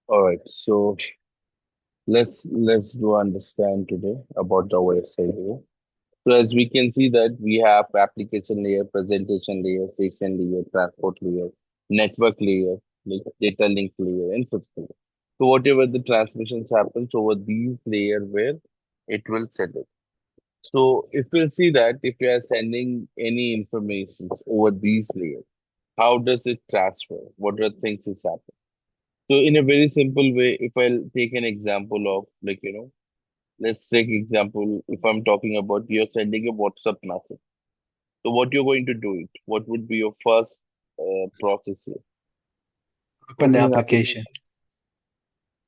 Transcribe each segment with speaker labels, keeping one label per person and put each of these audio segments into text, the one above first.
Speaker 1: All right. So let's do understand today about the website here. So as we can see that we have application layer, presentation layer, session layer, transport layer, network layer, like data link layer, and physical layer. So whatever the transmissions happens over these layer where it will send it. So if we'll see that if we are sending any information over these layers, how does it transfer? What are things is happening? So in a very simple way, if I'll take an example of let's take example if I'm talking about you're sending a WhatsApp message. So what you're going to do it? What would be your first process here?
Speaker 2: Open
Speaker 1: What
Speaker 2: the
Speaker 1: will happen?
Speaker 2: application.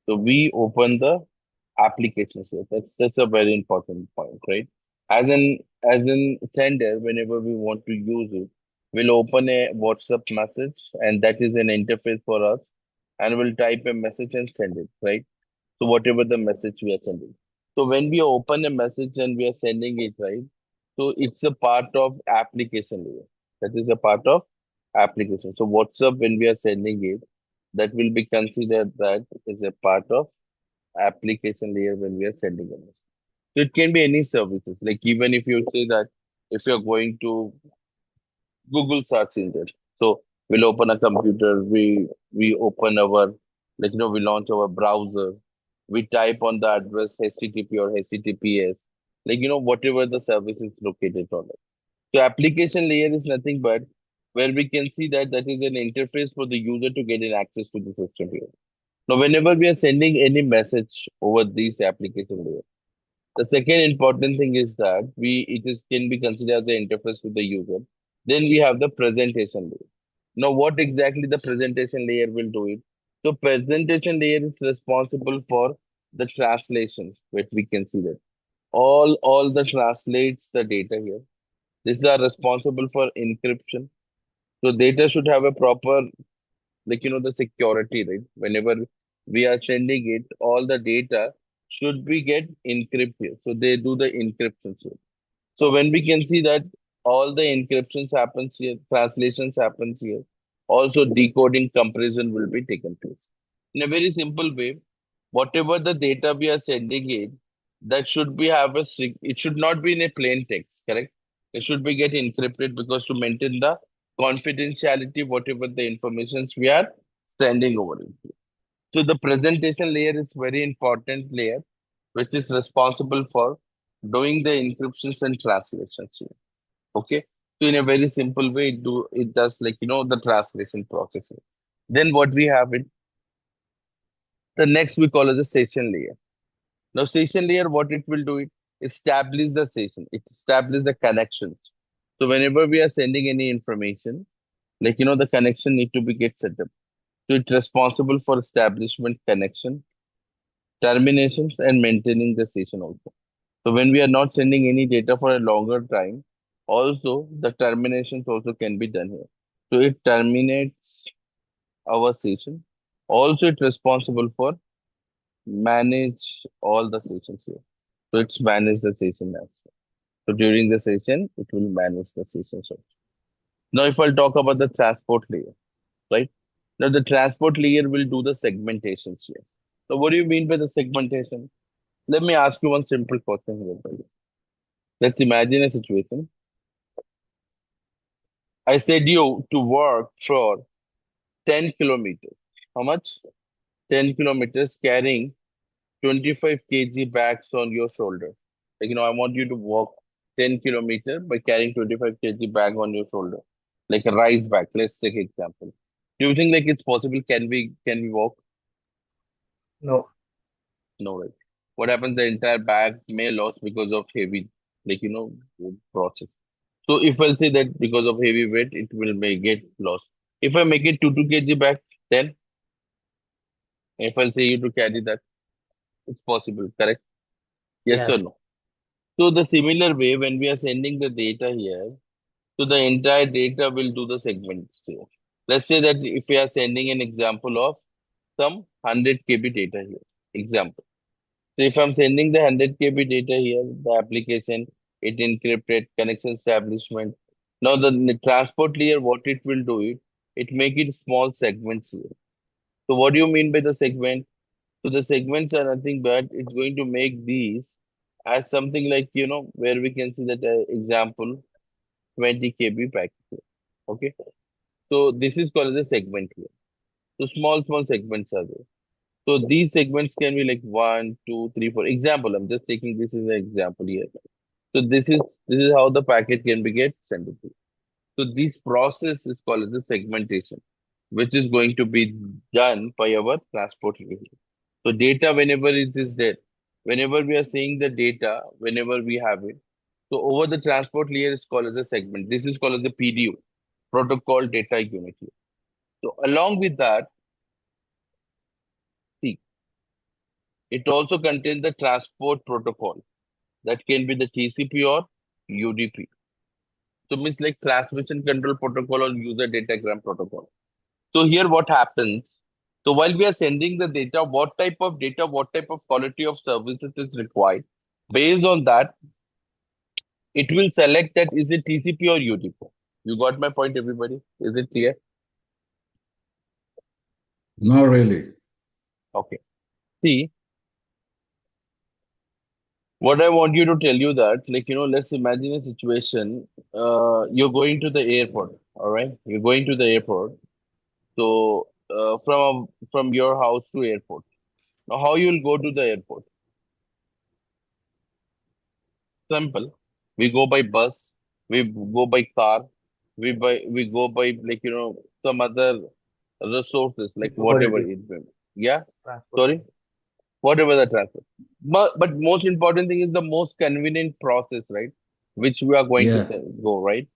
Speaker 1: So we open the applications here. That's a very important point, right? As in sender, whenever we want to use it, we'll open a WhatsApp message, and that is an interface for us, and we'll type a message and send it, right? So whatever the message we are sending. So when we open a message and we are sending it, right? So it's a part of application layer. That is a part of application. So WhatsApp, when we are sending it, that will be considered that is a part of application layer when we are sending a message. So it can be any services. Like even if you say that if you're going to Google search engine. So we'll open a computer, we open our we launch our browser, we type on the address HTTP or HTTPS, whatever the service is located on it. So application layer is nothing but where we can see that that is an interface for the user to get an access to the system here. Now, whenever we are sending any message over this application layer, the second important thing is that we it is can be considered as an interface to the user. Then we have the presentation layer. Now, what exactly the presentation layer will do it? So, presentation layer is responsible for the translation, which we can see that all the translates the data here. These are responsible for encryption. So, data should have a proper the security, right? Whenever we are sending it, all the data should be get encrypted, so they do the encryption here. So when we can see that all the encryptions happens here, translations happens here, also decoding comparison will be taken place in a very simple way. Whatever the data we are sending it, that should be have it should not be in a plain text, correct? It should be get encrypted because to maintain the confidentiality, whatever the informations we are sending over it. So the presentation layer is very important layer, which is responsible for doing the encryptions and translations here. Okay. So in a very simple way, it does the translation process here. Then what we have it, the next we call as a session layer. Now, session layer, what it will do, it establish the session. It establish the connections. So whenever we are sending any information, the connection need to be get set up. So it's responsible for establishment connection, terminations, and maintaining the session also. So when we are not sending any data for a longer time, also the terminations also can be done here. So it terminates our session. Also, it's responsible for manage all the sessions here. So it's manage the session as well. So during the session, it will manage the session. So now, if I'll talk about the transport layer, right? Now, the transport layer will do the segmentations here. So, what do you mean by the segmentation? Let me ask you one simple question here. Buddy. Let's imagine a situation. I said you to work for 10 kilometers. How much? 10 kilometers carrying 25 kg bags on your shoulder. I want you to walk 10 kilometers by carrying 25 kg bag on your shoulder, like a rice bag. Let's take example. Do you think like it's possible? Can we walk?
Speaker 2: No.
Speaker 1: No, right? What happens? The entire bag may lost because of heavy, process. So if I'll say that because of heavy weight, it will may get lost. If I make it 2 kg bag, then if I'll say you to carry that, it's possible, correct? Yes or
Speaker 2: Yes.
Speaker 1: no? So the similar way, when we are sending the data here, so the entire data will do the segments here. Let's say that if we are sending an example of some 100 KB data here, example. So if I'm sending the 100 KB data here, the application, it encrypted connection establishment. Now the transport layer, what it will do it make it small segments here. So what do you mean by the segment? So the segments are nothing but it's going to make these as something like, where we can see that example 20 KB packet. Okay. So this is called as a segment here. So small, small segments are there. So these segments can be like one, two, three, four. Example, I'm just taking this as an example here. So this is how the packet can be get sent to. So this process is called as the segmentation, which is going to be done by our transport layer. So data, whenever it is there, whenever we are seeing the data, whenever we have it, so over the transport layer is called as a segment. This is called as the PDU, protocol data unit here. So along with that, see, it also contains the transport protocol that can be the TCP or UDP. So means like transmission control protocol or user datagram protocol. So here what happens? So while we are sending the data, what type of quality of services is required. Based on that, it will select that is it TCP or UDP. You got my point, everybody? Is it clear?
Speaker 3: Not really.
Speaker 1: Okay. See, what I want you to tell you that, like, let's imagine a situation. You're going to the airport, all right? You're going to the airport. So, from your house to airport. Now, how you'll go to the airport? Simple. We go by bus. We go by car. We go by like some other resources like
Speaker 2: Whatever
Speaker 1: whatever
Speaker 2: it is,
Speaker 1: it may be. Yeah. Sorry.
Speaker 2: transportation.
Speaker 1: Whatever the transfer. But most important thing is the most convenient process, right? Which we are going to
Speaker 3: Yeah,
Speaker 1: go, right?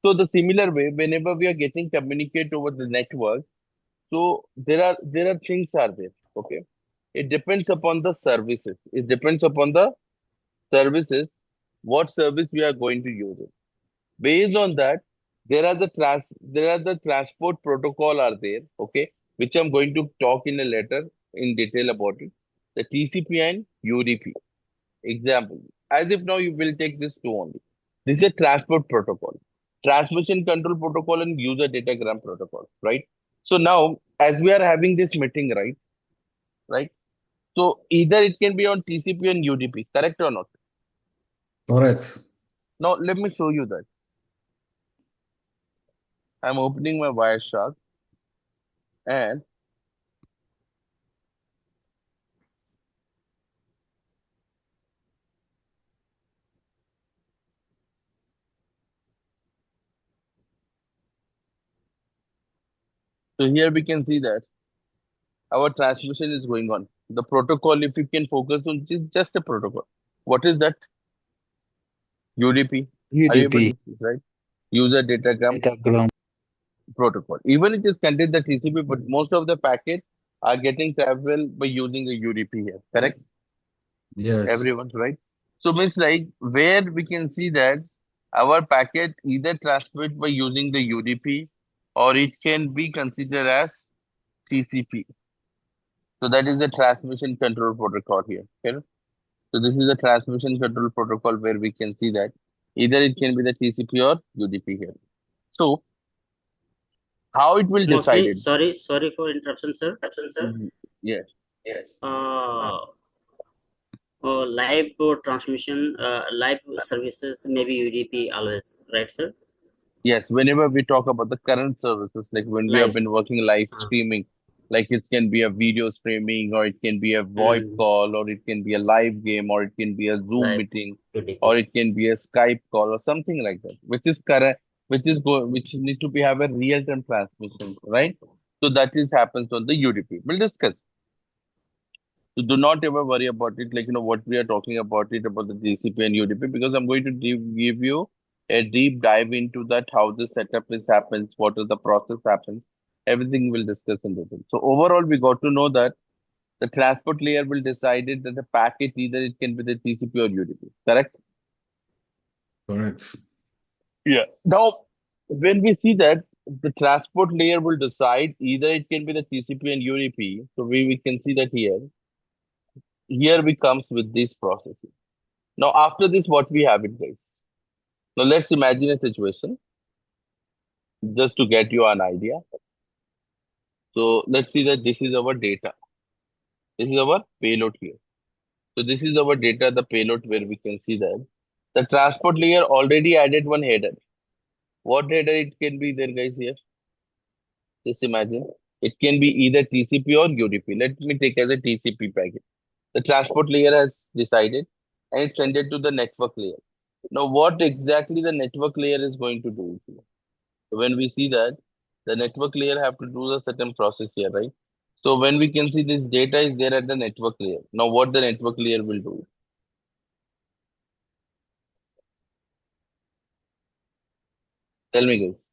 Speaker 1: So the similar way, whenever we are getting communicate over the network, so there are things are there. Okay. It depends upon the services. It depends upon the services, what service we are going to use it. Based on that, there are the transport protocol are there, okay, which I'm going to talk in a later in detail about it. The TCP and UDP. Example. As if now you will take this two only. This is a transport protocol. Transmission control protocol and user datagram protocol, right? So now, as we are having this meeting, right? Right? So either it can be on TCP and UDP, correct or not?
Speaker 3: correct.
Speaker 1: Now let me show you that. I'm opening my Wireshark and so here we can see that our transmission is going on. The protocol, if you can focus on just a protocol. What is that? UDP. Are you able
Speaker 4: UDP,
Speaker 1: to see, right? User datagram
Speaker 4: datagram.
Speaker 1: protocol. Even it is contained the TCP, but most of the packets are getting traveled by using the UDP here. Correct?
Speaker 3: Yes,
Speaker 1: Everyone, right? So means like where we can see that our packet either transmit by using the UDP or it can be considered as TCP. So that is the transmission control protocol here. Okay? So this is the transmission control protocol where we can see that either it can be the TCP or UDP here. So how it will
Speaker 5: Mostly,
Speaker 1: decided?
Speaker 5: sorry for interruption, sir.
Speaker 1: Yes.
Speaker 5: Uh, Live transmission, live services, maybe UDP always, right, sir?
Speaker 1: Yes, whenever we talk about the current services, like when we have
Speaker 5: Live,
Speaker 1: been working live
Speaker 5: uh,
Speaker 1: streaming, like it can be a video streaming, or it can be a VoIP
Speaker 5: mm,
Speaker 1: call, or it can be a live game, or it can be a Zoom
Speaker 5: live
Speaker 1: meeting, or
Speaker 5: UDP.
Speaker 1: it can be a Skype call, or something like that, which is current, which need to be have a real-time transmission, right? So that is happens on the UDP. We'll discuss. So do not ever worry about it, like what we are talking about it about the GCP and UDP, because I'm going to give you a deep dive into that how the setup is happens, what is the process happens, everything we'll discuss in detail. So overall, we got to know that the transport layer will decide it that the packet either it can be the TCP or UDP. Correct?
Speaker 3: correct.
Speaker 1: Yeah. Now, when we see that the transport layer will decide either it can be the TCP and UDP, so we can see that here. Here we comes with this process. Now, after this, what we have it, guys. Now, let's imagine a situation just to get you an idea. So let's see that this is our data. This is our payload here. So this is our data, the payload, where we can see that the transport layer already added one header. What header it can be there, guys, here? Just imagine. It can be either TCP or UDP. Let me take as a TCP packet. The transport layer has decided and it sent it to the network layer. Now, what exactly the network layer is going to do? So when we see that, the network layer have to do the certain process here, right? So when we can see this data is there at the network layer. Now, what the network layer will do? Tell me, guys.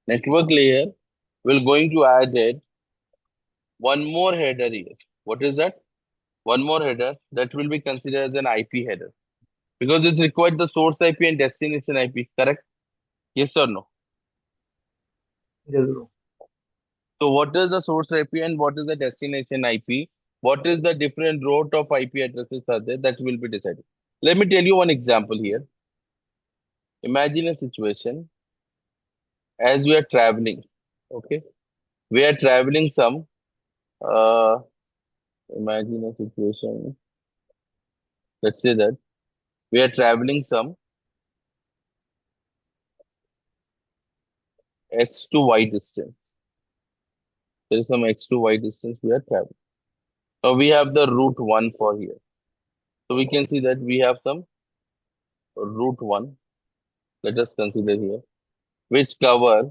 Speaker 1: Network layer will going to add it one more header here. What is that? One more header that will be considered as an IP header because it requires the source IP and destination IP, correct? Yes or no?
Speaker 2: Yes, bro.
Speaker 1: So what is the source IP and what is the destination IP? What is the different route of IP addresses are there that will be decided? Let me tell you one example here. Imagine a situation as we are traveling. Okay, we are traveling some. Uh, Imagine a situation. Let's say that we are traveling some x to y distance. There is some x to y distance we are traveling. Now we have the route one for here. So we can see that we have some route one. Let us consider here, which cover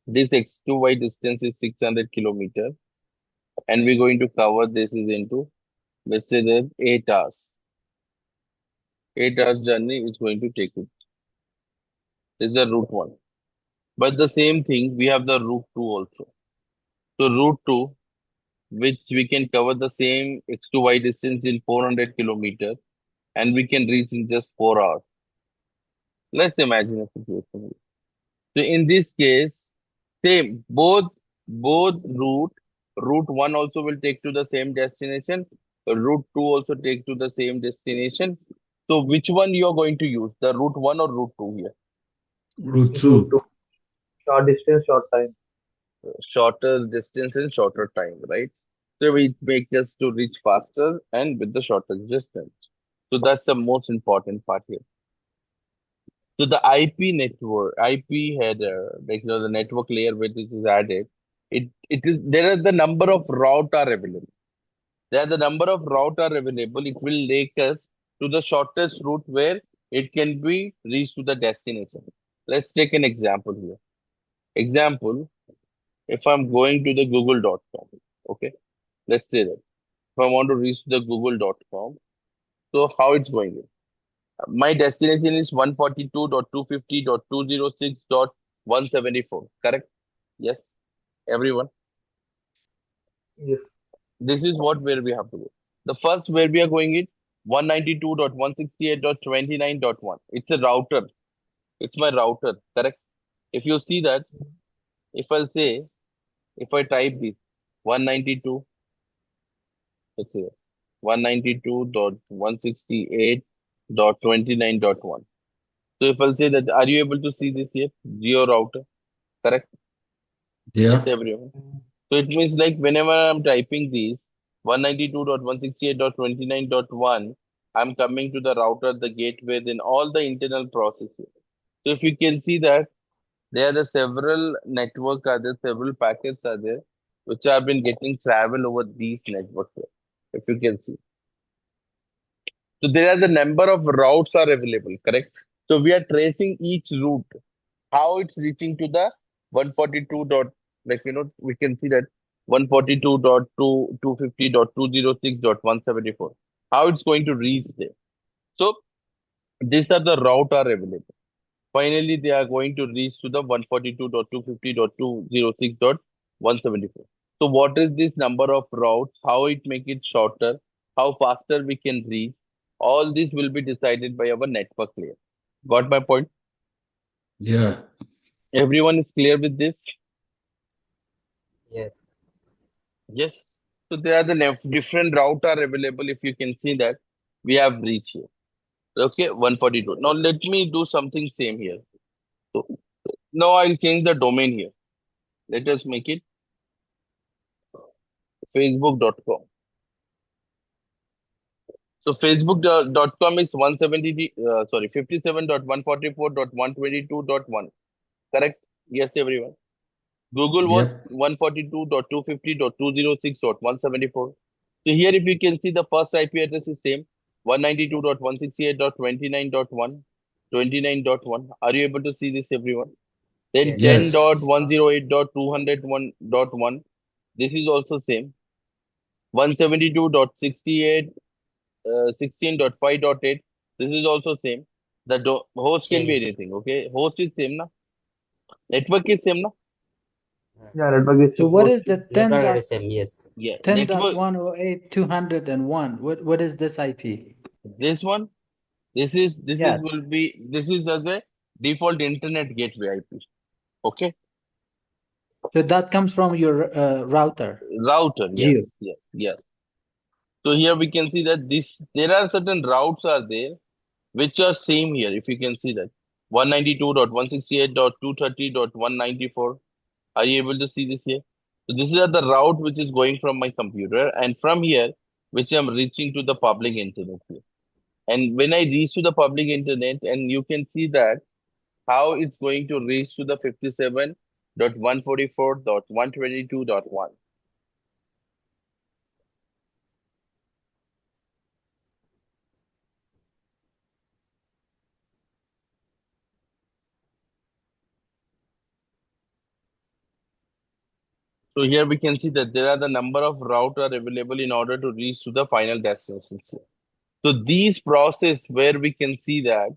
Speaker 1: this x to y distance is 600 kilometer, and we're going to cover this is into, let's say that 8 hours. 8 hours journey is going to take it. This is the route one. But the same thing, we have the route two also. So route two, which we can cover the same x to y distance in 400 kilometer, and we can reach in just 4 hours. Let's imagine a situation. So in this case, same both route one also will take to the same destination. Route two also take to the same destination. So which one you are going to use? The route one or route two here?
Speaker 3: Route
Speaker 2: Route
Speaker 3: 2.
Speaker 2: 2. Short distance, short time.
Speaker 1: Shorter distance and shorter time, right? So we make us to reach faster and with the shorter distance. So that's the most important part here. So the IP network, IP header, like the network layer which is added, it is there are the number of route are available. There are the number of route are available. It will take us to the shortest route where it can be reached to the destination. Let's take an example here. Example, if I'm going to the google.com, okay, let's say that. If I want to reach the google.com, so how it's going? My destination is 142.250.206.174. Correct? Yes, everyone.
Speaker 2: Yes.
Speaker 1: This is what where we have to go. The first where we are going is 192.168.29.1. It's a router. It's my router. Correct? If you see that, if I'll say, if I type this 192, let's say 192.168.29.1. So if I'll say that, are you able to see this here? Geo router. Correct? Yes,
Speaker 3: Yeah.
Speaker 1: everyone. So it means like whenever I'm typing these 192.168.29.1, I'm coming to the router, the gateway, then all the internal processes. So if you can see that there are the several network are there, several packets are there, which have been getting travel over these networks here, if you can see. So there are the number of routes are available, correct? So we are tracing each route, how it's reaching to the 142 dot, like we can see that 142.250.206.174, how it's going to reach there. So these are the route are available. Finally they are going to reach to the 142.250.206.174. So what is this number of routes, how it make it shorter, how faster we can reach, all this will be decided by our network layer. Got my point?
Speaker 3: Yeah.
Speaker 1: Everyone is clear with this?
Speaker 5: Yes.
Speaker 1: Yes. So there are the different route are available. If you can see that we have reached here. Okay, 142. Now let me do something same here. So now I'll change the domain here. Let us make it facebook.com. So facebook.com is 57.144.122.1. Correct? Yes, everyone. Google was
Speaker 3: Yep.
Speaker 1: 142.250.206.174. So here if you can see the first IP address is same 192.168.29.1, 29.1. Are you able to see this, everyone? Then
Speaker 5: Yes.
Speaker 3: Yes.
Speaker 1: 10.108.200.1. This is also same. 172.68 16.5.8. This is also same. The host can be
Speaker 5: Change.
Speaker 1: anything. Okay, host is same na. Network is same na.
Speaker 2: Yeah, network is
Speaker 4: So
Speaker 2: same.
Speaker 4: what
Speaker 2: Host
Speaker 4: is
Speaker 2: is
Speaker 4: the
Speaker 2: same.
Speaker 4: 10
Speaker 5: Network
Speaker 4: dot
Speaker 5: is same. Yes.
Speaker 1: Yeah, network.
Speaker 4: 10.108.201? What is this IP?
Speaker 1: This one. This is
Speaker 4: Yes.
Speaker 1: will be this is as a default internet gateway IP. Okay,
Speaker 4: So that comes from your router,
Speaker 1: router.
Speaker 4: Geo.
Speaker 1: Yes, yes, yes. So here we can see that this there are certain routes are there which are same here. If you can see that 192.168.230.194. Are you able to see this here? So this is the route which is going from my computer, and from here, which I'm reaching to the public internet here. And when I reach to the public internet, and you can see that how it's going to reach to the 57.144.122.1. So here we can see that there are the number of routes are available in order to reach to the final destinations here. So these process where we can see that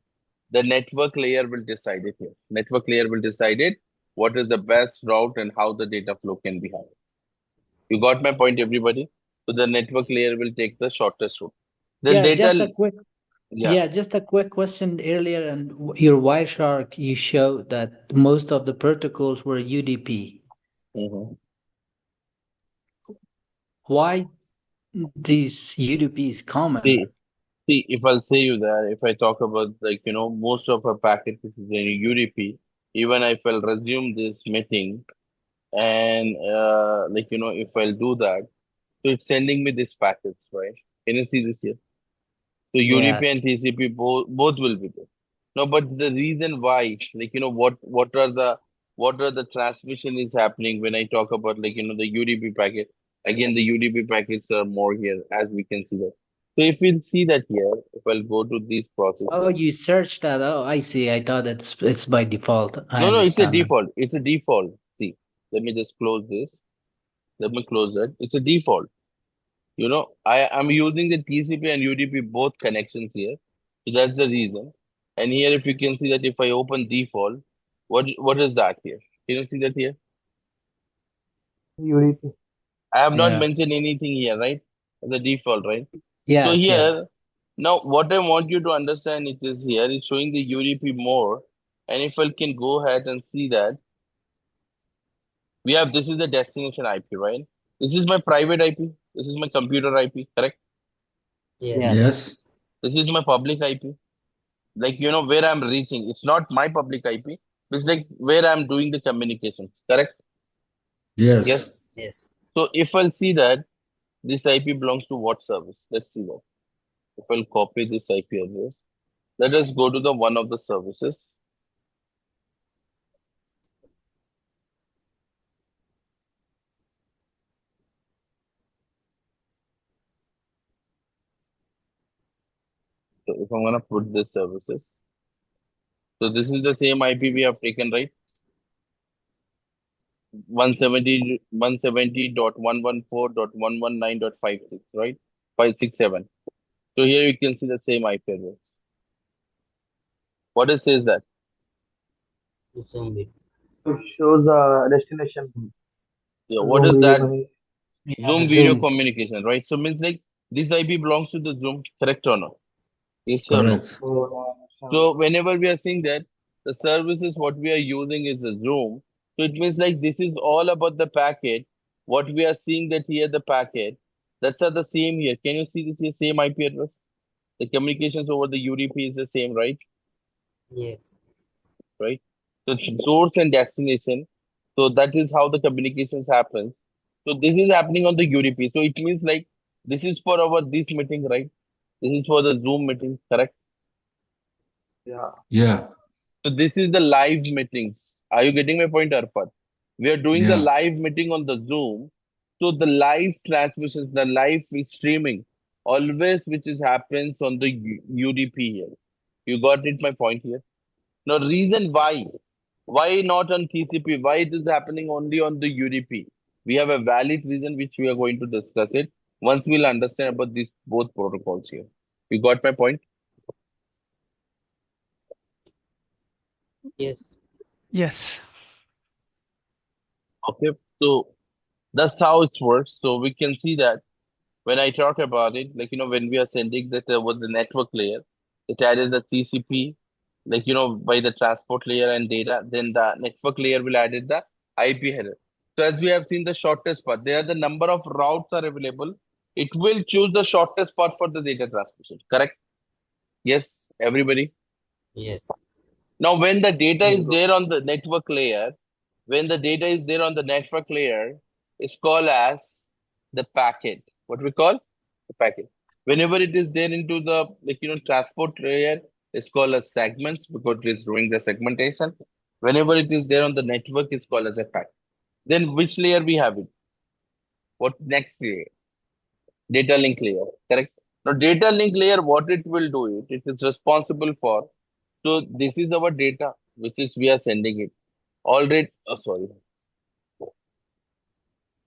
Speaker 1: the network layer will decide it here. Network layer will decide it what is the best route and how the data flow can be handled. You got my point, everybody? So the network layer will take the shortest route. Then
Speaker 4: Yeah,
Speaker 1: data, yeah.
Speaker 4: just a quick question earlier and your Wireshark you showed that most of the protocols were UDP.
Speaker 1: Mhm.
Speaker 4: Why these UDP is common?
Speaker 1: See, if I'll say you that, if I talk about most of our packets is in UDP, even if I'll resume this meeting and if I'll do that, so it's sending me these packets, right? Can you see this here? So UDP and
Speaker 4: Yes.
Speaker 1: TCP both will be there. No, but the reason why, what are the transmission is happening when I talk about the UDP packet. Again, the UDP packets are more here as we can see that. So if we see that here, if I'll go to these
Speaker 4: Oh,
Speaker 1: processes.
Speaker 4: you searched that. Oh, I see. I thought it's by default. I
Speaker 1: No, it's a
Speaker 4: understand now.
Speaker 1: default. It's a default. See, let me just close this. Let me close that. It's a default. I'm using the TCP and UDP both connections here. So that's the reason. And here, if you can see that if I open default, what is that here? Can you see that here?
Speaker 2: UDP.
Speaker 1: I have not
Speaker 4: Yeah.
Speaker 1: mentioned anything here, right? The default, right? So
Speaker 4: Yes, yes.
Speaker 1: here, now what I want you to understand it is here, it's showing the UDP more. And if I can go ahead and see that, this is the destination IP, right? This is my private IP. This is my computer IP, correct?
Speaker 5: Yes.
Speaker 4: Yes.
Speaker 3: Yes.
Speaker 1: This is my public IP. Like where I'm reaching, it's not my public IP. It's like where I'm doing the communications, correct?
Speaker 3: Yes.
Speaker 1: Yes.
Speaker 5: Yes.
Speaker 1: So if I'll see that this IP belongs to what service, let's see that. If I'll copy this IP address, let us go to the one of the services. So if I'm gonna put this services, so this is the same IP we have taken, right? 170.114.119.56, right? 567. So here you can see the same IP address. What it says that?
Speaker 5: Zoom it.
Speaker 2: It shows the destination.
Speaker 1: Yeah, what
Speaker 2: Zoom
Speaker 1: is
Speaker 2: video
Speaker 1: that?
Speaker 2: coming.
Speaker 4: Yeah,
Speaker 1: Zoom video
Speaker 4: Zoom.
Speaker 1: communication, right? So means like this IP belongs to the Zoom, correct or no? Yes or no?
Speaker 3: Correct.
Speaker 2: Oh,
Speaker 1: So whenever we are saying that the services what we are using is the Zoom, so it means like this is all about the packet. What we are seeing that here the packet, that's are the same here. Can you see this here same IP address? The communications over the UDP is the same, right?
Speaker 5: Yes.
Speaker 1: Right? So source and destination. So that is how the communications happens. So this is happening on the UDP. So it means like this is for our this meeting, right? This is for the Zoom meeting, correct?
Speaker 2: Yeah.
Speaker 3: Yeah.
Speaker 1: So this is the live meetings. Are you getting my point, Arpad? We are doing the
Speaker 3: Yeah.
Speaker 1: live meeting on the Zoom. So the live transmissions, the live streaming, always which is happens on the UDP here. You got it, my point here. Now, reason why? Why not on TCP? Why it is happening only on the UDP? We have a valid reason which we are going to discuss it once we'll understand about these both protocols here. You got my point?
Speaker 5: Yes.
Speaker 6: Yes.
Speaker 1: Okay. So that's how it works. So we can see that when I talk about it, like when we are sending that was the network layer, it added the TCP, like by the transport layer and data. Then the network layer will added the IP header. So as we have seen the shortest path, there the number of routes are available. It will choose the shortest path for the data transmission. Correct? Yes, everybody.
Speaker 5: Yes.
Speaker 1: Now, when the data
Speaker 2: Yes,
Speaker 1: is
Speaker 2: bro.
Speaker 1: there on the network layer, when the data is there on the network layer, it's called as the packet. What we call the packet. Whenever it is there into the transport layer, it's called as segments because it is doing the segmentation. Whenever it is there on the network, it's called as a packet. Then which layer we have it? What next layer? Data link layer. Correct. Now, data link layer, what it will do it is responsible for. So this is our data, which is we are sending it already. Oh, sorry.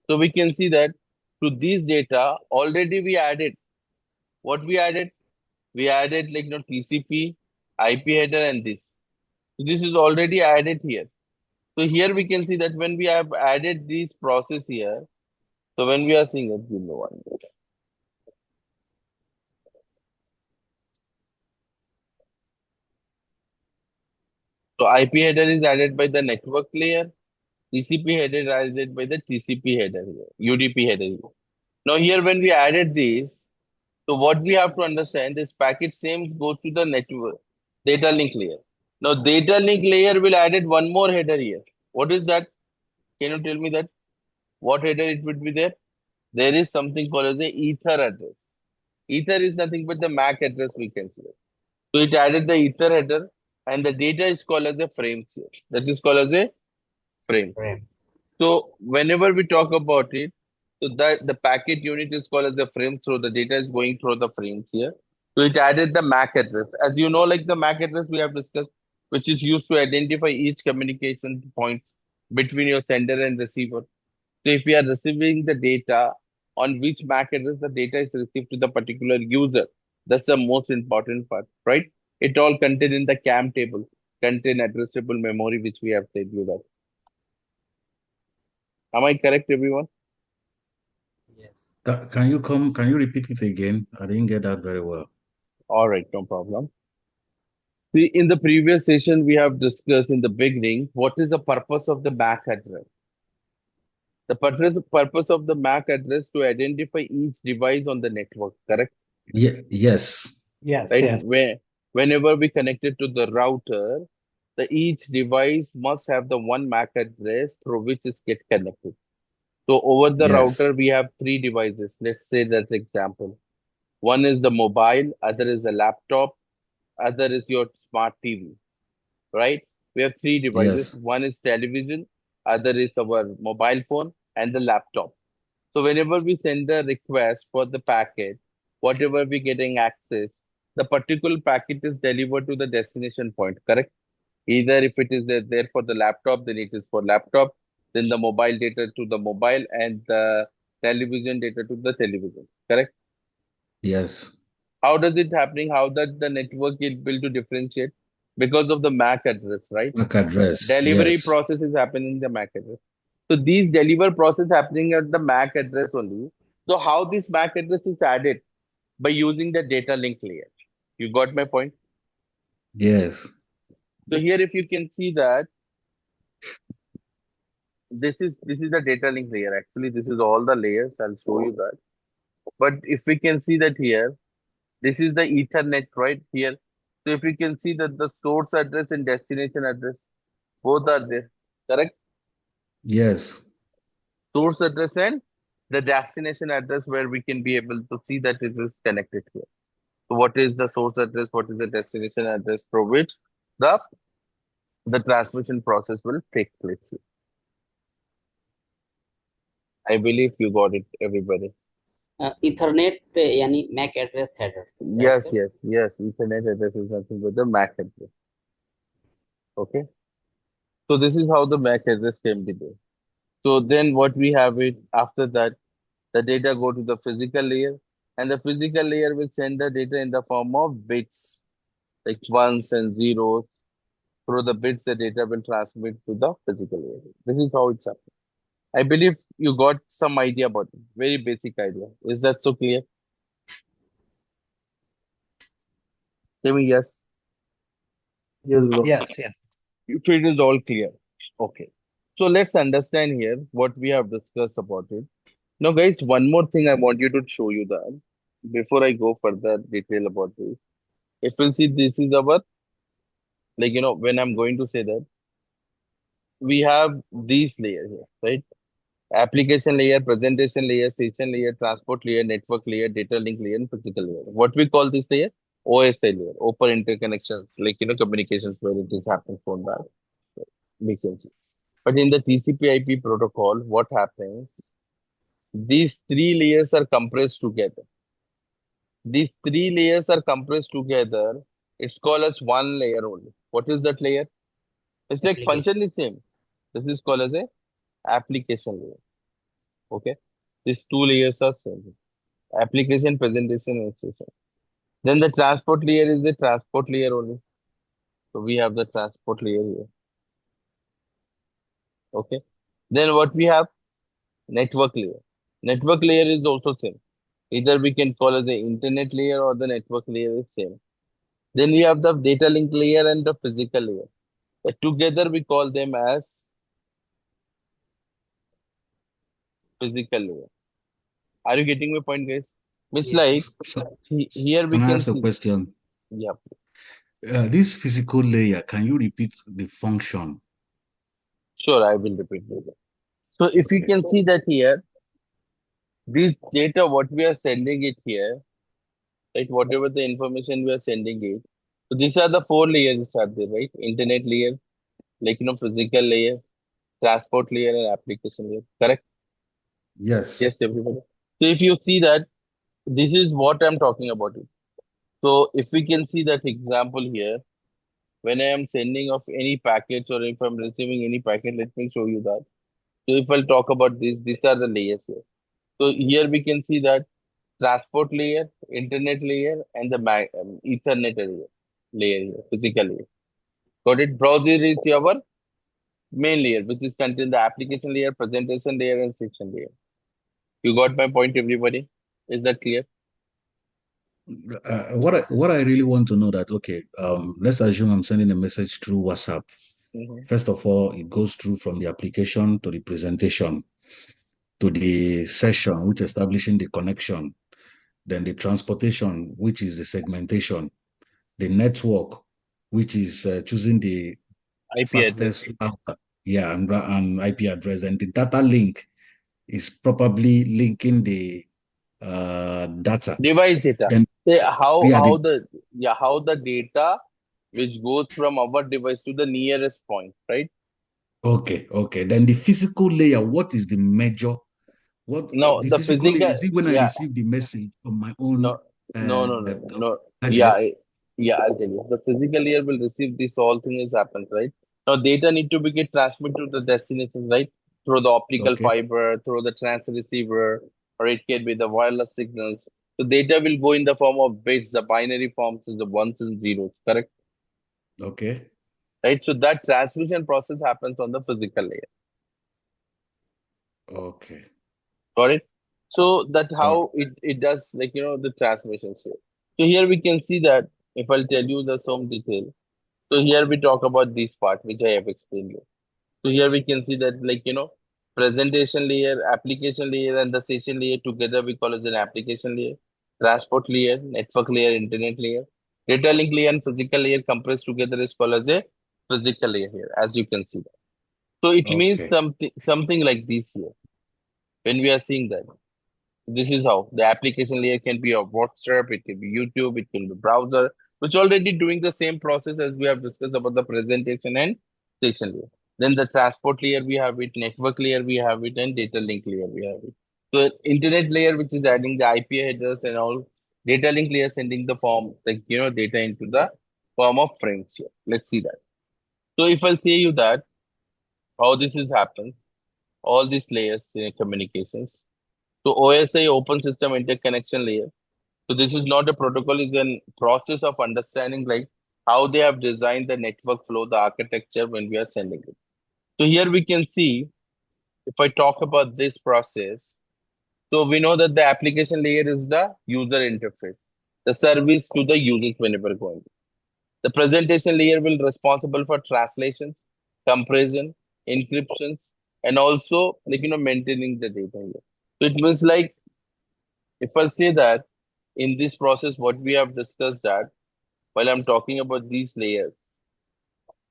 Speaker 1: So we can see that to these data already we added. What we added? We added like TCP, IP header, and this. So this is already added here. So here we can see that when we have added this process here, so when we are seeing it, give me one minute. So IP header is added by the network layer. TCP header is added by the TCP header here, UDP header here. Now here when we added this, so what we have to understand is packet same goes to the network data link layer. Now data link layer will added one more header here. What is that? Can you tell me that? What header it would be there? There is something called as a ether address. Ether is nothing but the MAC address we can see. So it added the ether header and the data is called as a frames here. That is called as a frame.
Speaker 5: Right.
Speaker 1: So whenever we talk about it, so that the packet unit is called as the frame. So the data is going through the frames here. So it added the MAC address. As you know, like the MAC address we have discussed, which is used to identify each communication points between your sender and receiver. So if we are receiving the data on which MAC address the data is received to the particular user, that's the most important part, right? It all contained in the CAM table, contain addressable memory, which we have said you that. Am I correct, everyone?
Speaker 5: Yes.
Speaker 3: Can you repeat it again? I didn't get that very well.
Speaker 1: All right, no problem. See, in the previous session, we have discussed in the beginning what is the purpose of the MAC address. The purpose of the MAC address to identify each device on the network, correct?
Speaker 3: Yes.
Speaker 4: Yes,
Speaker 1: Right?
Speaker 4: yes.
Speaker 1: Whenever we connect it to the router, the each device must have the one MAC address through which it get connected. So over the
Speaker 3: Yes.
Speaker 1: router, we have three devices. Let's say that's example. One is the mobile, other is the laptop, other is your smart TV, right? We have three devices.
Speaker 3: Yes.
Speaker 1: One is television, other is our mobile phone, and the laptop. So whenever we send a request for the packet, whatever we getting access, the particular packet is delivered to the destination point, correct? Either if it is there for the laptop, then it is for laptop, then the mobile data to the mobile, and the television data to the television, correct?
Speaker 3: Yes.
Speaker 1: How does it happening? How that the network is built to differentiate? Because of the MAC address, right?
Speaker 3: MAC address.
Speaker 1: Delivery
Speaker 3: Yes.
Speaker 1: process is happening in the MAC address. So these deliver process happening at the MAC address only. So how this MAC address is added? By using the data link layer. You got my point?
Speaker 3: Yes.
Speaker 1: So here if you can see that this is the data link layer. Actually, this is all the layers. I'll show you that. But if we can see that here, this is the Ethernet right here. So if you can see that the source address and destination address both are there. Correct?
Speaker 3: Yes.
Speaker 1: Source address and the destination address where we can be able to see that it is connected here. So what is the source address? What is the destination address through which the the transmission process will take place here? I believe you got it, everybody.
Speaker 5: Ethernet यानी MAC address header, correct
Speaker 1: Yes,
Speaker 5: sir?
Speaker 1: yes, yes. Ethernet address is nothing but the MAC address. Okay. So this is how the MAC address can be there. So then what we have it after that, the data go to the physical layer, and the physical layer will send the data in the form of bits, like ones and zeros. Through the bits, the data will transmit to the physical layer. This is how it's happening. I believe you got some idea about it. Very basic idea. Is that so clear? Tell me yes.
Speaker 2: Yes, bro.
Speaker 4: Yes, yes.
Speaker 1: If it is all clear. Okay. So let's understand here what we have discussed about it. Now, guys, one more thing I want you to show you that before I go further detail about this. If you'll see, this is our, like, when I'm going to say that, we have these layers here, right? Application layer, presentation layer, session layer, transport layer, network layer, data link layer, and physical layer. What we call this layer? OSI layer, open interconnections, like, communications where it is happening from that. We can see. But in the TCP IP protocol, what happens? These three layers are compressed together. These three layers are compressed together. It's called as one layer only. What is that layer? It's like
Speaker 5: Application.
Speaker 1: function is same. This is called as a application layer. Okay. These two layers are same. Application, presentation, and session. Then the transport layer is the transport layer only. So we have the transport layer here. Okay. Then what we have? Network layer. Network layer is also same. Either we can call it the internet layer or the network layer is same. Then we have the data link layer and the physical layer. Together we call them as physical layer. Are you getting my point, guys? It's
Speaker 5: Yes.
Speaker 1: like
Speaker 3: So,
Speaker 1: here we
Speaker 3: can I
Speaker 1: can
Speaker 3: ask a
Speaker 1: see.
Speaker 3: question?
Speaker 1: Yeah,
Speaker 3: This physical layer, can you repeat the function?
Speaker 1: sure, I will repeat later. So if you
Speaker 3: Okay.
Speaker 1: can see that here, this data, what we are sending it here, right? Whatever the information we are sending it. So these are the four layers which are there, right? Internet layer, like physical layer, transport layer, and application layer. Correct? Yes,
Speaker 3: Yes.
Speaker 1: everybody. So if you see that, this is what I'm talking about it. So if we can see that example here, when I am sending of any packets or if I'm receiving any packet, let me show you that. So if I'll talk about this, these are the layers here. So here we can see that transport layer, internet layer, and the Ethernet layer here, physical layer. Got it? Browser is your main layer, which is contain the application layer, presentation layer, and section layer. You got my point, everybody? Is that clear?
Speaker 3: What I really want to know that, okay, let's assume I'm sending a message through WhatsApp.
Speaker 1: Mm-hmm.
Speaker 3: First of all, it goes through from the application to the presentation to the session, which establishing the connection, then the transportation, which is the segmentation, the network, which is choosing the
Speaker 1: IP address.
Speaker 3: fastest router, yeah, and IP address, and the data link is probably linking the data.
Speaker 1: Device data.
Speaker 3: Then,
Speaker 1: Say how
Speaker 3: yeah,
Speaker 1: how the how the data which goes from our device to the nearest point, right?
Speaker 3: okay. Then the physical layer, what is the measure? What
Speaker 1: Now
Speaker 3: the
Speaker 1: the
Speaker 3: physical layer,
Speaker 1: physical,
Speaker 3: is it when I
Speaker 1: yeah,
Speaker 3: receive the message on my
Speaker 1: no,
Speaker 3: own
Speaker 1: no. Yeah,
Speaker 3: gadget?
Speaker 1: yeah, I'll tell you. The physical layer will receive this all things happens, right? Now data need to be get transmitted to the destination, right? Through the optical
Speaker 3: Okay,
Speaker 1: fiber, through the trans receiver, or it can be the wireless signals. So data will go in the form of bits, the binary forms is the ones and zeros, correct?
Speaker 3: okay,
Speaker 1: Right? So that transmission process happens on the physical layer.
Speaker 3: okay.
Speaker 1: Got it? So that
Speaker 3: All right.
Speaker 1: how it does like the transmission. So here we can see that if I'll tell you the some detail. So here we talk about this part which I have explained you. So here we can see that presentation layer, application layer, and the session layer together we call as an application layer, transport layer, network layer, internet layer, data link layer, and physical layer compressed together is called as a physical layer here, as you can see. So it means
Speaker 3: Okay.
Speaker 1: something like this here. When we are seeing that, this is how the application layer can be of WhatsApp, it can be YouTube, it can be browser, which already doing the same process as we have discussed about the presentation and station layer. Then the transport layer we have it, network layer we have it, and data link layer we have it. So internet layer, which is adding the IP headers and all, data link layer sending the form, like data into the form of frames here. Let's see that. So if I'll say you that how this is happens, all these layers in communications. So OSI, open system interconnection layer. So this is not a protocol, it's a process of understanding like how they have designed the network flow, the architecture when we are sending it. So here we can see, if I talk about this process, so we know that the application layer is the user interface, the service to the users whenever going. The presentation layer will responsible for translations, compression, encryptions, and also maintaining the data here. So it means like if I say that in this process, what we have discussed that while I'm talking about these layers,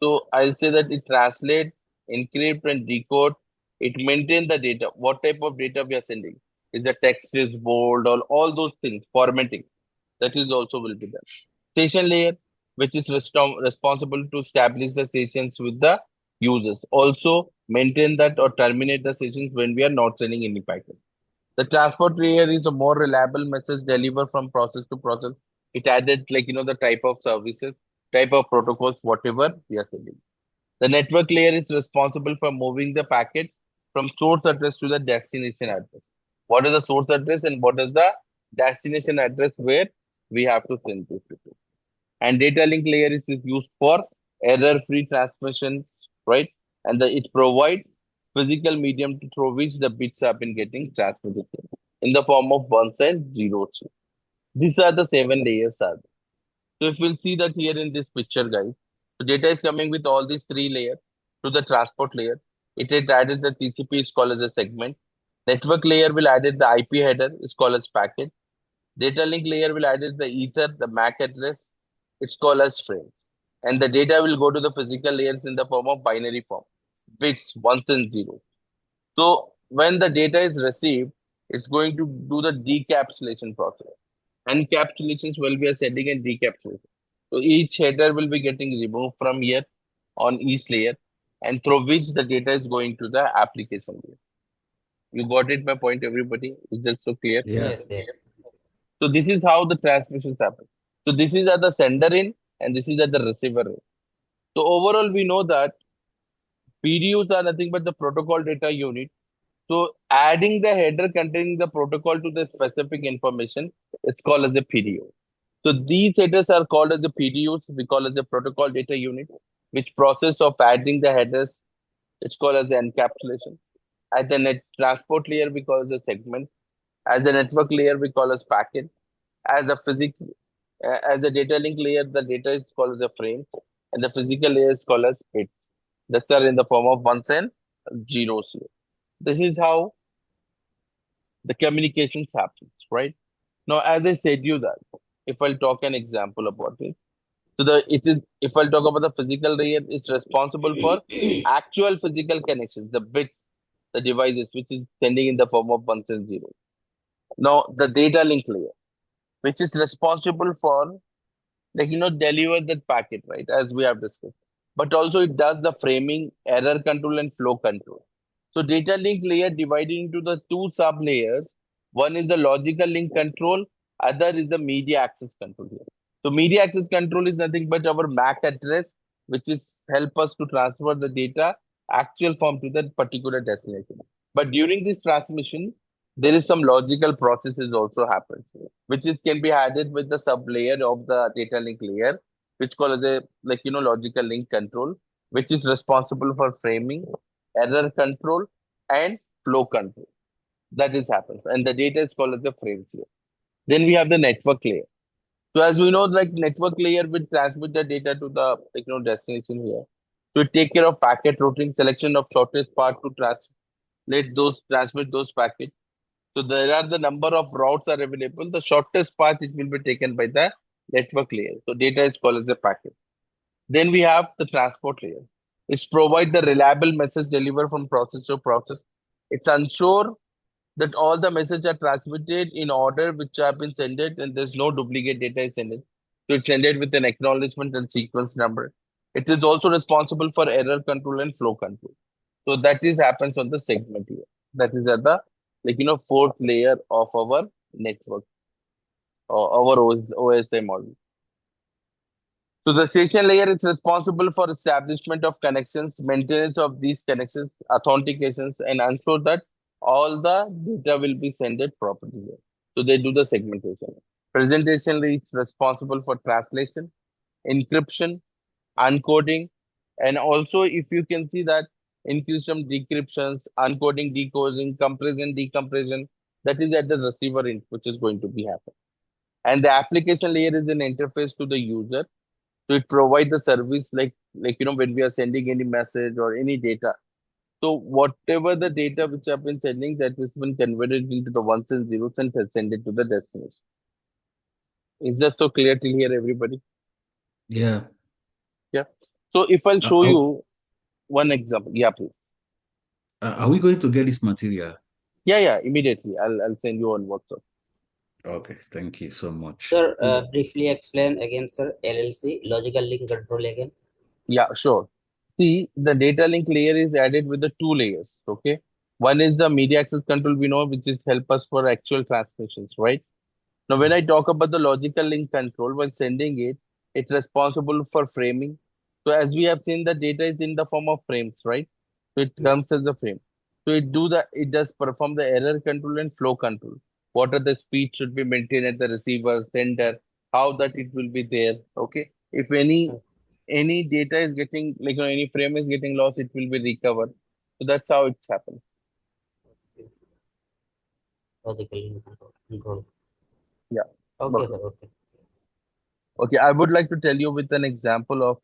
Speaker 1: so I'll say that it translate, encrypt, and decode. It maintain the data. What type of data we are sending? Is the text is bold or all those things, formatting. That is also will be done. Station layer, which is responsible to establish the sessions with the users. Also maintain that or terminate the sessions when we are not sending any packet. The transport layer is a more reliable message delivered from process to process. It added like the type of services, type of protocols, whatever we are sending. The network layer is responsible for moving the packet from source address to the destination address. What is the source address and what is the destination address where we have to send this to? And data link layer is used for error-free transmissions, right? And it provides physical medium through which the bits have been getting transmitted in the form of ones and zeros. These are the 7 layers. So if we'll see that here in this picture, guys, the data is coming with all these 3 layers to the transport layer. It is added the TCP is called as a segment. Network layer will added the IP header is called as packet. Data link layer will added the ether, the MAC address, it's called as frame. And the data will go to the physical layers in the form of binary form, bits, ones and zeros. So when the data is received, it's going to do the decapsulation process. Encapsulations will be a sending and decapsulation. So each header will be getting removed from here on each layer and through which the data is going to the application layer. You got it, my point, everybody? Is that so clear?
Speaker 3: Yeah.
Speaker 5: Yes, yes.
Speaker 1: So this is how the transmissions happen. So this is at the sender in and this is at the receiver in. So overall, we know that PDUs are nothing but the protocol data unit. So adding the header containing the protocol to the specific information, it's called as a PDU. So these headers are called as the PDUs. We call as the protocol data unit, which process of adding the headers, it's called as the encapsulation. At the net transport layer, we call as a segment. As the network layer, we call as packet. As a as a data link layer, the data is called as a frame, and the physical layer is called as bits. That's are in the form of ones and zeros here. This is how the communications happens, right? Now, as I said you that, if I'll talk an example about it, so it is if I'll talk about the physical layer, it's responsible for actual physical connections, the bits, the devices, which is sending in the form of ones and zeros. Now, the data link layer, which is responsible for deliver that packet, right, as we have discussed. But also it does the framing, error control, and flow control. So data link layer divided into the 2 sub layers. One is the logical link control, other is the media access control here. So media access control is nothing but our MAC address, which is help us to transfer the data actual form to that particular destination. But during this transmission, there is some logical processes also happens, which is can be added with the sub layer of the data link layer, which called as a logical link control, which is responsible for framing, error control, and flow control. That is happens, and the data is called as the frames here. Then we have the network layer. So as we know, like network layer will transmit the data to the destination here. So it take care of packet routing, selection of shortest path to transmit those packets. So there are the number of routes are available. The shortest path it will be taken by the network layer. So data is called as a packet. Then we have the transport layer. It's provide the reliable message delivered from process to process. It's ensure that all the messages are transmitted in order which have been sent and there's no duplicate data is sent. So it's sent with an acknowledgement and sequence number. It is also responsible for error control and flow control. So that is happens on the segment here. That is at the fourth layer of our network or our OSI model. So the session layer is responsible for establishment of connections, maintenance of these connections, authentications, and ensure that all the data will be sent properly here. So they do the segmentation. Presentation layer is responsible for translation, encryption, encoding, and also if you can see that encryption, decryptions, encoding, decoding, compression, decompression, that is at the receiver end, which is going to be happen. And the application layer is an interface to the user, so it provides the service when we are sending any message or any data. So whatever the data which have been sending, that has been converted into the ones and zeros and send it to the destination. Is that so clear till here, everybody?
Speaker 3: Yeah.
Speaker 1: Yeah. So if I'll show
Speaker 3: Are,
Speaker 1: you one example, yeah, please.
Speaker 3: are we going to get this material?
Speaker 1: Yeah, immediately. I'll send you on WhatsApp.
Speaker 3: Okay, thank you so much.
Speaker 5: Sir, briefly explain again, sir. LLC, logical link control again.
Speaker 1: Yeah, sure. See, the data link layer is added with the two layers. Okay. One is the media access control we know, which is help us for actual transmissions, right? Now, when I talk about the logical link control, when sending it, it's responsible for framing. So as we have seen, the data is in the form of frames, right? So it comes as a frame. So it does perform the error control and flow control. What are the speed should be maintained at the receiver, sender, how that it will be there. Okay. If any data is getting any frame is getting lost, it will be recovered. So that's how it happens.
Speaker 5: Logical link control.
Speaker 1: Yeah.
Speaker 5: Okay, sir. Okay.
Speaker 1: Okay, I would like to tell you with an example of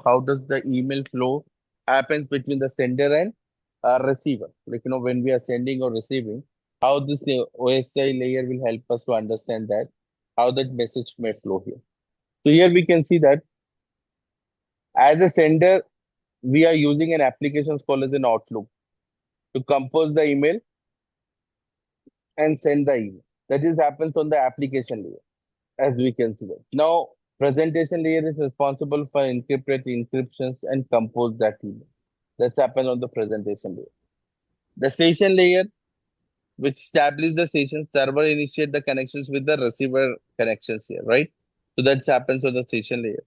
Speaker 1: how does the email flow happens between the sender and receiver. When we are sending or receiving, how this OSI layer will help us to understand that how that message may flow here. So here we can see that as a sender, we are using an application called as an Outlook to compose the email and send the email. That is happens on the application layer, as we can see that. Now, presentation layer is responsible for encrypted encryptions and compose that email. That's happened on the presentation layer. The session layer, which establishes the session server, initiate the connections with the receiver connections here, right? So that happens on the session layer.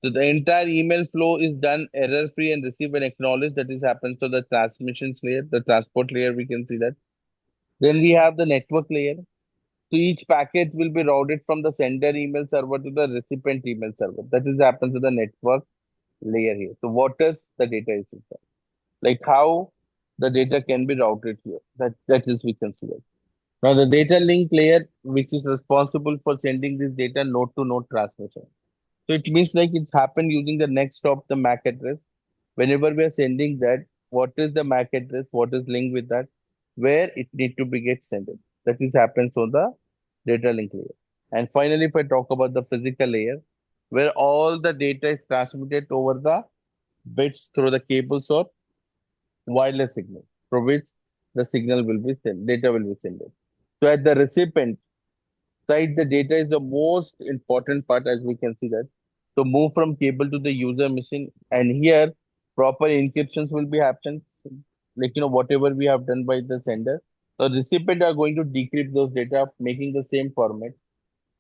Speaker 1: So the entire email flow is done error-free and receive and acknowledge. That is happens to the transmissions layer, the transport layer. We can see that. Then we have the network layer. So each packet will be routed from the sender email server to the recipient email server. That is happens to the network layer here. So what is the data is system? Like how the data can be routed here. That is we consider. Now the data link layer, which is responsible for sending this data node to node transmission. So it means like it's happened using the next of the MAC address. Whenever we are sending that, what is the MAC address? What is linked with that? Where it need to be get sent. That is happens on the data link layer. And finally, if I talk about the physical layer, where all the data is transmitted over the bits through the cables or wireless signal, for which the signal will be sent, data will be sent. So at the recipient side, the data is the most important part, as we can see that. So move from cable to the user machine, and here proper encryptions will be happening, whatever we have done by the sender. The recipient are going to decrypt those data, making the same format.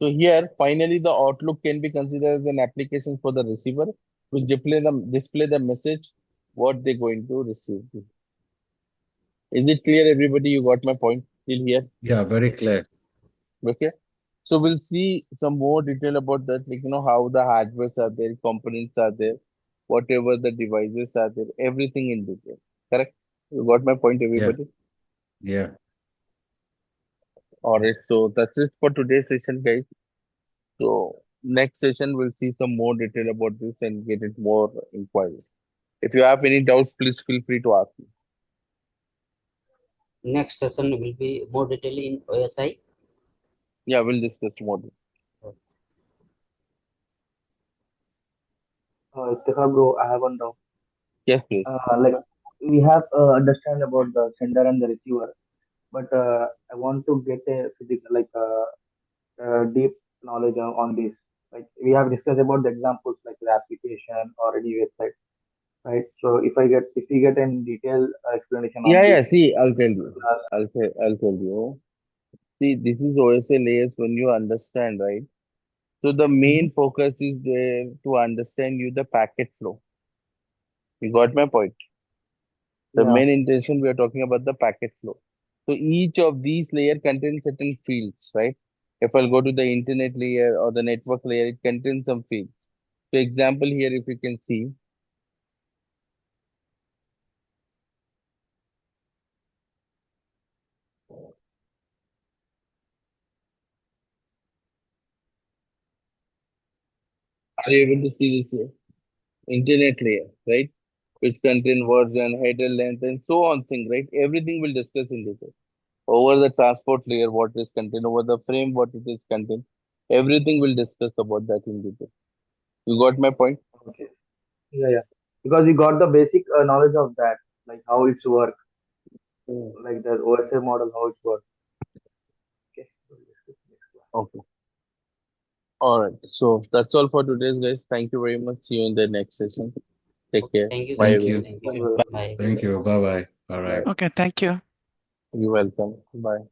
Speaker 1: So here, finally, the Outlook can be considered as an application for the receiver, which display the message what they're going to receive. Is it clear, everybody? You got my point till here?
Speaker 3: Yeah, very clear.
Speaker 1: Okay. So we'll see some more detail about that, how the hardwares are there, components are there, whatever the devices are there, everything in detail. Correct? You got my point,
Speaker 3: Yeah,
Speaker 1: everybody?
Speaker 3: yeah.
Speaker 1: All right. So that's it for today's session, guys. So next session we'll see some more detail about this and get it more inquiries. If you have any doubts, please feel free to ask me.
Speaker 5: Next session will be more detail in OSI.
Speaker 1: Yeah, we'll discuss more.
Speaker 2: Ittihad bro, I have one doubt.
Speaker 1: Yes, please.
Speaker 2: Like we have understand about the sender and the receiver, but I want to get a physical, deep knowledge on this. Like we have discussed about the examples like the application or any website, right? So if we get in detail explanation on
Speaker 1: Yeah,
Speaker 2: this,
Speaker 1: yeah. See, I'll tell you.
Speaker 2: uh,
Speaker 1: I'll tell you. See, this is OSA layers when you understand, right? So the
Speaker 2: mhm.
Speaker 1: main focus is there to understand you the packet flow. You got my point. The
Speaker 2: Yeah,
Speaker 1: main intention we are talking about the packet flow. So each of these layer contains certain fields, right? If I'll go to the internet layer or the network layer, it contains some fields. So example here, if you can see, are you able to see this here? Internet layer, right? Which contain version, header length, and so on thing, right? Everything we'll discuss in detail. Over the transport layer, what is contained, over the frame, what it is contained. Everything we'll discuss about that in detail. You got my point?
Speaker 2: okay, yeah. Because we got the basic knowledge of that, like how it's work,
Speaker 1: Mm.
Speaker 2: like the OSA model, how it works. Okay, we'll discuss next one.
Speaker 1: Okay. All right. So that's all for today's guys. Thank you very much. See you in the next session. Take
Speaker 5: Okay,
Speaker 1: care.
Speaker 5: thank you,
Speaker 1: Bye
Speaker 5: guys.
Speaker 3: Thank
Speaker 1: everyone.
Speaker 3: you.
Speaker 5: Thank
Speaker 2: Thank
Speaker 5: you.
Speaker 2: you very much.
Speaker 5: Bye.
Speaker 3: Thank you. Bye bye. All right.
Speaker 2: Bye.
Speaker 6: Okay, thank you.
Speaker 1: You're welcome. Bye.